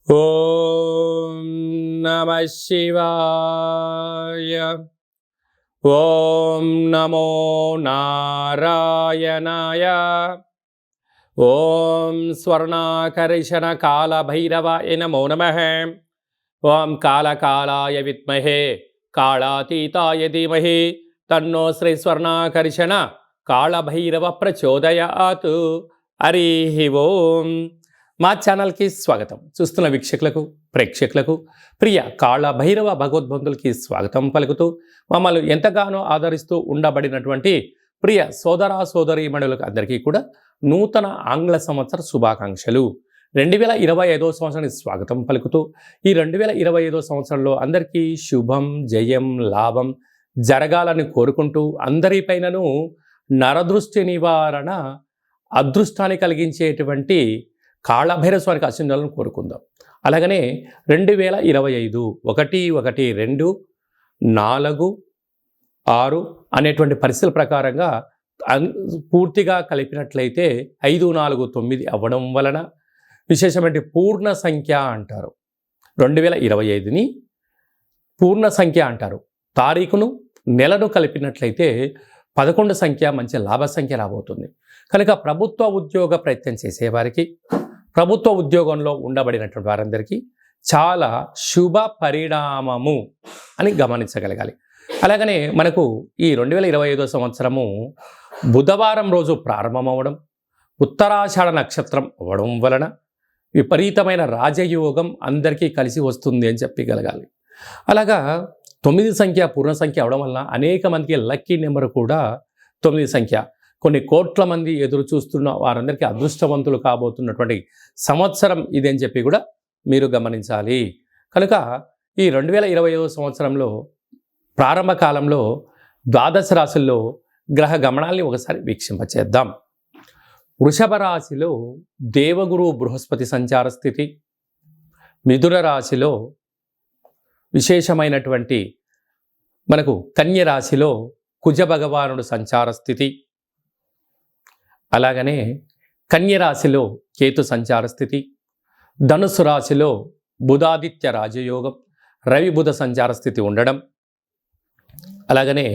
ఓం నమ శివాయ. ఓం నమో నారాయణాయ. ఓం స్వర్ణాకర్షణ కాళభైరవాయ నమో నమః. ఓం కాళకాళాయ విద్మహే కాళాతీతాయ ధీమహి తన్నో శ్రీ స్వర్ణాకర్షణ కాళభైరవ ప్రచోదయాత్. హరి ఓం. మా ఛానల్కి స్వాగతం. చూస్తున్న వీక్షకులకు ప్రేక్షకులకు ప్రియ కాళభైరవ భగవద్బంధులకి స్వాగతం పలుకుతూ మమ్మల్ని ఎంతగానో ఆదరిస్తూ ఉండబడినటువంటి ప్రియ సోదర సోదరీమణులకు అందరికీ కూడా నూతన ఆంగ్ల సంవత్సర శుభాకాంక్షలు. 2025 సంవత్సరానికి స్వాగతం పలుకుతూ ఈ 2025 సంవత్సరంలో అందరికీ శుభం జయం లాభం జరగాలని కోరుకుంటూ అందరిపైనను నరదృష్టి నివారణ అదృష్టాన్ని కలిగించేటువంటి కాళభైరవ స్వామికి ఆశీర్వాదాలను కోరుకుందాం. అలాగనే 2025 1-1-2-4-6 అనేటువంటి పరిస్థితుల ప్రకారంగా పూర్తిగా కలిపినట్లయితే 5-4-9 అవ్వడం వలన విశేషమైన పూర్ణ సంఖ్య అంటారు. 2025ని పూర్ణ సంఖ్య అంటారు. తారీఖును నెలను కలిపినట్లయితే 11 సంఖ్య మంచి లాభ సంఖ్య రాబోతుంది. కనుక ప్రభుత్వ ఉద్యోగ ప్రయత్నం చేసేవారికి, ప్రభుత్వ ఉద్యోగంలో ఉండబడినటువంటి వారందరికీ చాలా శుభ పరిణామము అని గమనించగలగాలి. అలాగనే మనకు ఈ 2025 సంవత్సరము బుధవారం రోజు ప్రారంభమవడం, ఉత్తరాషాఢ నక్షత్రం అవ్వడం వలన విపరీతమైన రాజయోగం అందరికీ కలిసి వస్తుంది అని చెప్పగలగాలి. అలాగా 9 సంఖ్య పూర్ణ సంఖ్య అవడం వలన అనేక మందికి లక్కీ నెంబర్ కూడా 9 సంఖ్య. కొన్ని కోట్ల మంది ఎదురు చూస్తున్న వారందరికీ అదృష్టవంతులు కాబోతున్నటువంటి సంవత్సరం ఇది అని చెప్పి కూడా మీరు గమనించాలి. కనుక ఈ 2025 సంవత్సరంలో ప్రారంభ కాలంలో ద్వాదశ రాశుల్లో గ్రహ గమనాల్ని ఒకసారి వీక్షింపచేద్దాం. వృషభ రాశిలో దేవగురు బృహస్పతి సంచార స్థితి, మిథున రాశిలో విశేషమైనటువంటి మనకు కన్య రాశిలో కుజ భగవానుడు సంచార స్థితి, అలాగనే కన్య రాశిలో కేతు సంచార స్థితి, ధనుసు రాశిలో బుధాదిత్య రాజయోగం రవి బుధ సంచార స్థితి ఉండడం, అలాగనే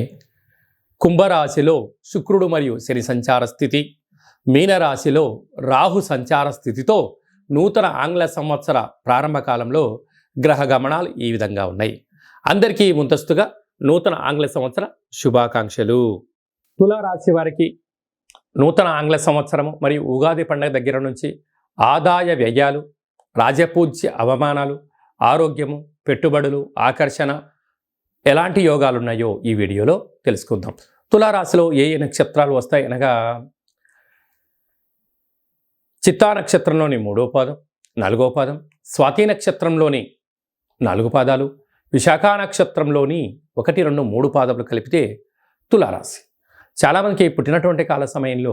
కుంభరాశిలో శుక్రుడు మరియు శని సంచార స్థితి, మీనరాశిలో రాహు సంచార స్థితితో నూతన ఆంగ్ల సంవత్సర ప్రారంభ కాలంలో గ్రహ గమనాలు ఈ విధంగా ఉన్నాయి. అందరికీ ముందస్తుగా నూతన ఆంగ్ల సంవత్సర శుభాకాంక్షలు. తులారాశి వారికి నూతన ఆంగ్ల సంవత్సరము మరియు ఉగాది పండుగ దగ్గర నుంచి ఆదాయ వ్యయాలు, రాజపూజ్య అవమానాలు, ఆరోగ్యము, పెట్టుబడులు, ఆకర్షణ ఎలాంటి యోగాలు ఉన్నాయో ఈ వీడియోలో తెలుసుకుందాం. తులారాశిలో ఏ ఏ నక్షత్రాలు వస్తాయి అనగా చిత్తా నక్షత్రంలోని 3వ పాదం, 4వ పాదం, స్వాతి నక్షత్రంలోని 4 పాదాలు, విశాఖ నక్షత్రంలోని 1, 2, 3 పాదములు కలిపితే తులారాశి. చాలామందికి పుట్టినటువంటి కాల సమయంలో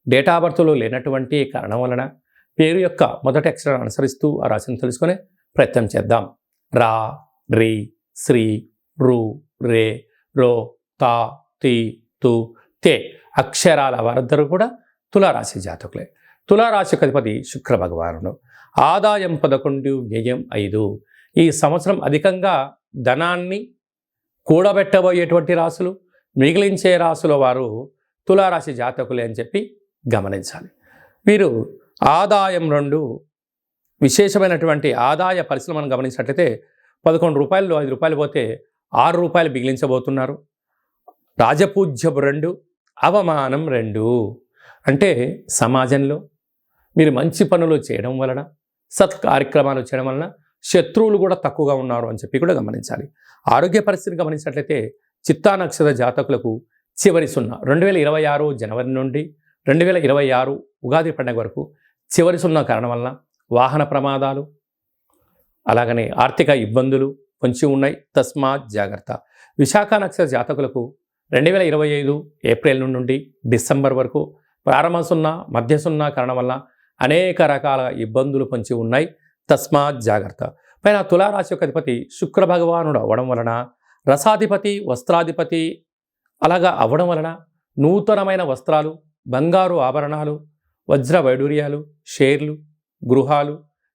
డేటా ఆఫ్ బర్త్లో లేనటువంటి కారణం వలన పేరు యొక్క మొదటి అక్షరాన్ని అనుసరిస్తూ ఆ రాశిని తెలుసుకునే ప్రయత్నం చేద్దాం. రా, రి, శ్రీ, రు, రే, రో, తా, తి, తు, తే అక్షరాల వారందరూ కూడా తులారాశి జాతకులే. తులారాశికి అధిపతి శుక్ర భగవానుడు. ఆదాయం 11, వ్యయం 5. ఈ సంవత్సరం అధికంగా ధనాన్ని కూడబెట్టబోయేటువంటి రాశులు, మిగిలించే రాశుల వారు తులారాశి జాతకులే అని చెప్పి గమనించాలి. వీరు ఆదాయం 2 విశేషమైనటువంటి ఆదాయ పరిశ్రమను గమనించినట్లయితే 11 రూపాయలు 5 రూపాయలు పోతే 6 రూపాయలు మిగిలించబోతున్నారు. రాజపూజ్యం 2, అవమానం 2. అంటే సమాజంలో మీరు మంచి పనులు చేయడం వలన, సత్ కార్యక్రమాలు చేయడం వలన శత్రువులు కూడా తక్కువగా ఉన్నారు అని చెప్పి కూడా గమనించాలి. ఆరోగ్య పరిస్థితిని గమనించినట్లయితే చిత్తా నక్షత్ర జాతకులకు చివరి 2026 జనవరి నుండి 2026 ఉగాది పండుగ వరకు చివరి 0 కారణం వలన వాహన ప్రమాదాలు, అలాగనే ఆర్థిక ఇబ్బందులు కొంచెం ఉన్నాయి. తస్మాత్ జాగ్రత్త. విశాఖ నక్షత్ర జాతకులకు 2025 ఏప్రిల్ నుండి డిసెంబర్ వరకు ప్రారంభ 0, మధ్య 0 కారణం వల్ల అనేక రకాల ఇబ్బందులు పొంచి ఉన్నాయి. తస్మాత్ జాగ్రత్త. పైన తులారాశి యొక్క అధిపతి శుక్ర భగవానుడు అవ్వడం వలన, రసాధిపతి, వస్త్రాధిపతి అలాగా అవ్వడం వలన నూతనమైన వస్త్రాలు, బంగారు ఆభరణాలు, వజ్ర వైడూర్యాలు, షేర్లు, గృహాలు,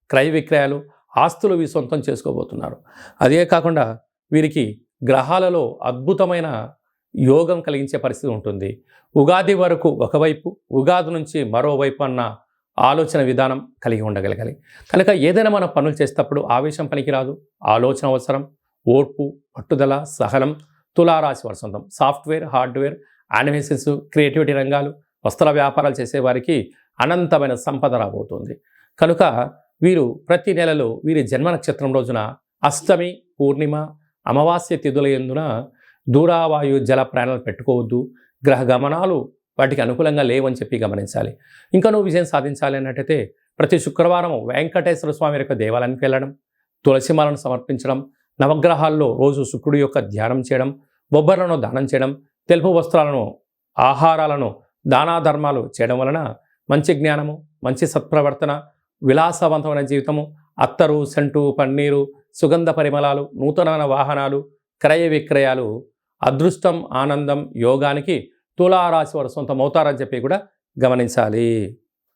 క్రయ విక్రయాలు, ఆస్తులు వీరు సొంతం చేసుకోబోతున్నారు. అదే కాకుండా వీరికి గ్రహాలలో అద్భుతమైన యోగం కలిగించే పరిస్థితి ఉంటుంది. ఉగాది వరకు ఒకవైపు, ఉగాది నుంచి మరోవైపు అన్న ఆలోచన విధానం కలిగి ఉండగలగాలి. కనుక ఏదైనా మనం పనులు చేసేటప్పుడు ఆవేశం పనికిరాదు, ఆలోచన అవసరం, ఓర్పు, పట్టుదల, సహనం తులారాశి వారి సొంతం. సాఫ్ట్వేర్, హార్డ్వేర్, యానిమేషన్స్, క్రియేటివిటీ రంగాలు, వస్త్ర వ్యాపారాలు చేసేవారికి అనంతమైన సంపద రాబోతుంది. కనుక వీరు ప్రతి నెలలో వీరి జన్మ నక్షత్రం రోజున అష్టమి, పూర్ణిమ, అమావాస్య తిథుల యందున దూరావాయు జల ప్రయాణాలు పెట్టుకోవద్దు. గ్రహ గమనాలు వాటికి అనుకూలంగా లేవని చెప్పి గమనించాలి. ఇంకా నువ్వు విజయం సాధించాలి అన్నట్టయితే ప్రతి శుక్రవారం వెంకటేశ్వర స్వామి యొక్క దేవాలయానికి వెళ్ళడం, తులసిమాలను సమర్పించడం, నవగ్రహాల్లో రోజు శుక్రుడి యొక్క ధ్యానం చేయడం, బొబ్బర్లను దానం చేయడం, తెలుపు వస్త్రాలను, ఆహారాలను దానాధర్మాలు చేయడం వలన మంచి జ్ఞానము, మంచి సత్ప్రవర్తన, విలాసవంతమైన జీవితము, అత్తరు, సెంటు, పన్నీరు, సుగంధ పరిమళాలు, నూతనమైన వాహనాలు, క్రయ విక్రయాలు, అదృష్టం, ఆనందం, యోగానికి తులారాశి వారు సొంతం అవుతారని చెప్పి కూడా గమనించాలి.